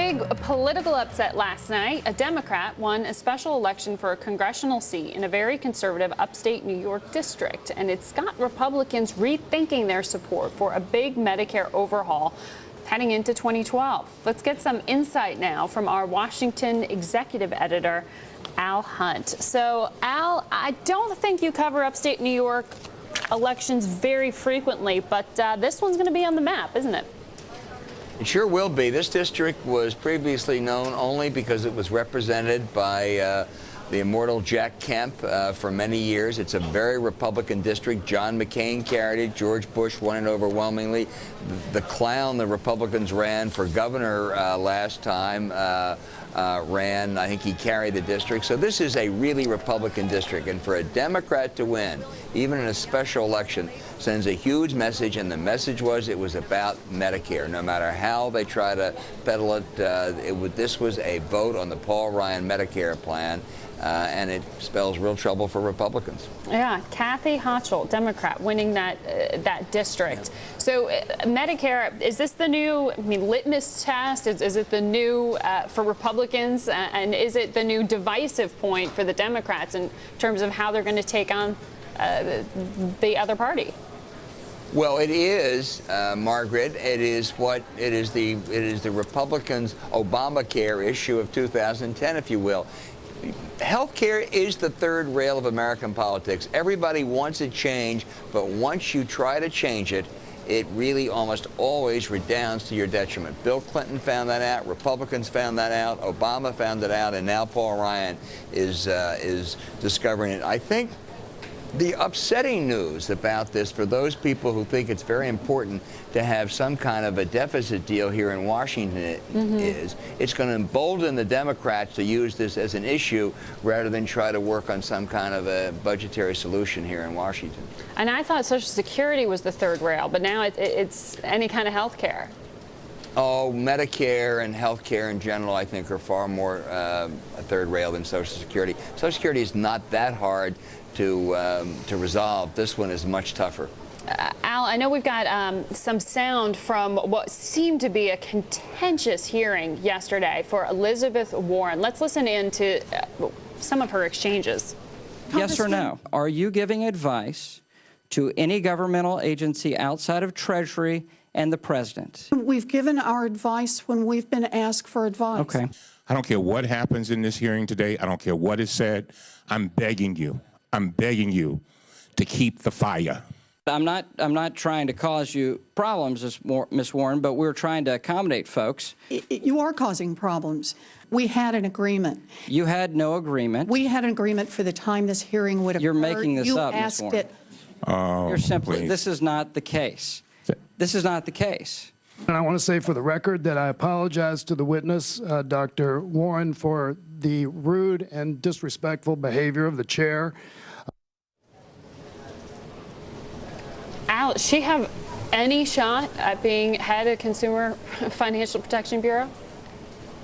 big political upset last night. A Democrat won a special election for a congressional seat in a very conservative upstate New York district, and it's got Republicans rethinking their support for a big Medicare overhaul heading into 2012. Let's get some insight now from our Washington executive editor, Al Hunt. So, Al, I don't think you cover upstate New York elections very frequently, but this one's going to be on the map, isn't it? It sure will be. This district was previously known only because it was represented by the immortal Jack Kemp for many years. It's a very Republican district. John McCain carried it. George Bush won it overwhelmingly. The clown the Republicans ran for governor last time ran. I think he carried the district. So this is a really Republican district. And for a Democrat to win, even in a special election, sends a huge message. And the message was it was about Medicare. No matter how they try to peddle it, this was a vote on the Paul Ryan Medicare plan. And it spells real trouble for Republicans. Yeah, Kathy Hochul, Democrat, winning that district. So Medicare, is this the new litmus test? Is it the new for Republicans? And is it the new divisive point for the Democrats in terms of how they're going to take on the other party? Well, it is, Margaret. It is the Republicans' Obamacare issue of 2010, if you will. Healthcare is the third rail of American politics. Everybody wants a change, but once you try to change it, it really almost always redounds to your detriment. Bill Clinton found that out, Republicans found that out, Obama found it out, and now Paul Ryan is discovering it. I think the upsetting news about this for those people who think it's very important to have some kind of a deficit deal here in Washington is it's going to embolden the Democrats to use this as an issue rather than try to work on some kind of a budgetary solution here in Washington. And I thought Social Security was the third rail, but now it's any kind of health care. Oh, Medicare and health care in general, I think, are far more a third rail than Social Security. Social Security is not that hard to resolve. This one is much tougher. Al, I know we've got some sound from what seemed to be a contentious hearing yesterday for Elizabeth Warren. Let's listen in to some of her exchanges. Yes or no? Are you giving advice to any governmental agency outside of Treasury and the President? We've given our advice when we've been asked for advice. Okay. I don't care what happens in this hearing today. I don't care what is said. I'm begging you to keep the fire. I'm not trying to cause you problems, Ms. Warren, but we're trying to accommodate folks. You are causing problems. We had an agreement. You had no agreement. We had an agreement for the time this hearing would occur. You're making this up, Ms. Ms. Warren. You asked it. You're simply, please. this is not the case. This is not the case. And I want to say for the record that I apologize to the witness, Dr. Warren, for the rude and disrespectful behavior of the chair. Al, does she have any shot at being head of Consumer Financial Protection Bureau?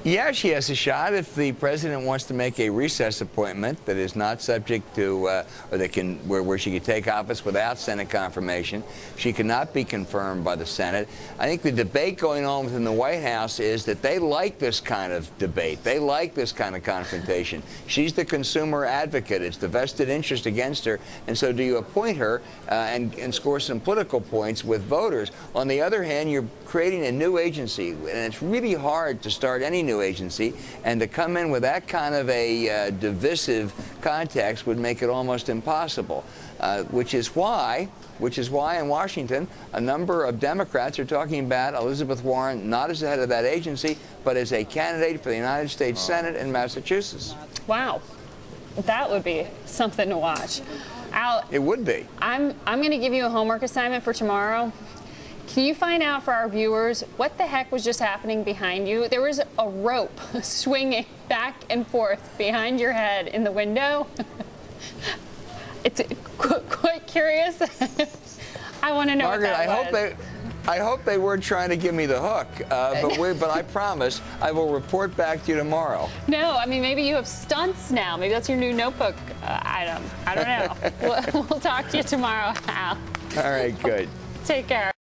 Yeah, she has a shot if the president wants to make a recess appointment that is not subject to, or that can, where she could take office without Senate confirmation. She cannot be confirmed by the Senate. I think the debate going on within the White House is that they like this kind of debate. They like this kind of confrontation. She's the consumer advocate. It's the vested interest against her. And so do you appoint her and score some political points with voters? On the other hand, you're creating a new agency, and it's really hard to start any new agency, and to come in with that kind of a divisive context would make it almost impossible, which is why in Washington a number of Democrats are talking about Elizabeth Warren not as the head of that agency, but as a candidate for the United States Senate in Massachusetts. Wow, that would be something to watch. Al, it would be. I'm going to give you a homework assignment for tomorrow. Can you find out for our viewers what the heck was just happening behind you? There was a rope swinging back and forth behind your head in the window. It's quite curious. I want to know. Margaret, what that was. I hope they weren't trying to give me the hook, but I promise I will report back to you tomorrow. No, I mean, maybe you have stunts now. Maybe that's your new notebook item. I don't know. We'll talk to you tomorrow, Al. All right, good. Take care.